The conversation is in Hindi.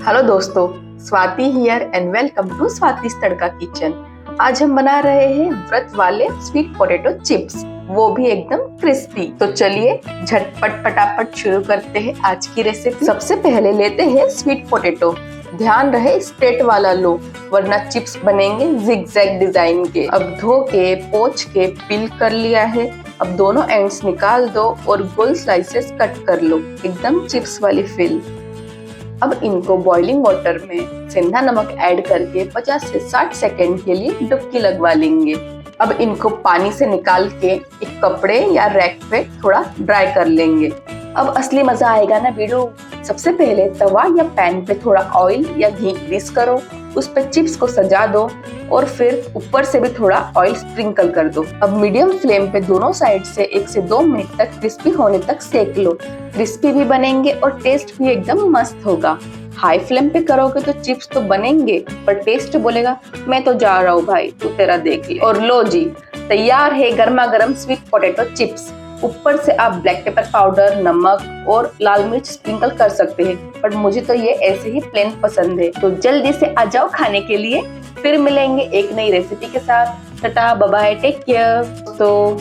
हेलो दोस्तों, Swati here and welcome to Swati's Tadka kitchen. आज हम बना रहे हैं व्रत वाले स्वीट पोटैटो चिप्स, वो भी एकदम क्रिस्पी। तो चलिए झटपट फटाफट शुरू करते हैं आज की रेसिपी। सबसे पहले लेते हैं स्वीट पोटैटो। ध्यान रहे स्ट्रेट वाला लो, वरना चिप्स बनेंगे जिगजैग डिजाइन के। अब धो के पोंछ के पील कर लिया है। अब दोनों एंड्स निकाल दो और गोल स्लाइसेस कट कर लो, एकदम चिप्स वाली फील। अब इनको बॉइलिंग वाटर में सेंधा नमक ऐड करके 50 से 60 सेकेंड के लिए डुबकी लगवा लेंगे। अब इनको पानी से निकाल के एक कपड़े या रैक पे थोड़ा ड्राई कर लेंगे। अब असली मजा आएगा ना वीडियो। सबसे पहले तवा या पैन पे थोड़ा ऑयल या घी ग्रीस करो, उस पे चिप्स को सजा दो और फिर ऊपर से भी थोड़ा ऑयल स्प्रिंकल कर दो। अब मीडियम फ्लेम पे दोनों साइड से 1 से 2 मिनट तक क्रिस्पी होने तक सेक लो। क्रिस्पी भी बनेंगे और टेस्ट भी एकदम मस्त होगा। हाई फ्लेम पे करोगे तो चिप्स तो बनेंगे पर टेस्ट बोलेगा मैं तो जा रहा हूँ भाई, तू तेरा देख ले। और लो जी, तैयार है गर्मा गर्म स्वीट पोटैटो चिप्स। ऊपर से आप ब्लैक पेपर पाउडर, नमक और लाल मिर्च स्प्रिंकल कर सकते हैं, पर मुझे तो ये ऐसे ही प्लेन पसंद है। तो जल्दी से आ जाओ खाने के लिए। फिर मिलेंगे एक नई रेसिपी के साथ। Tata bye bye, take care. तो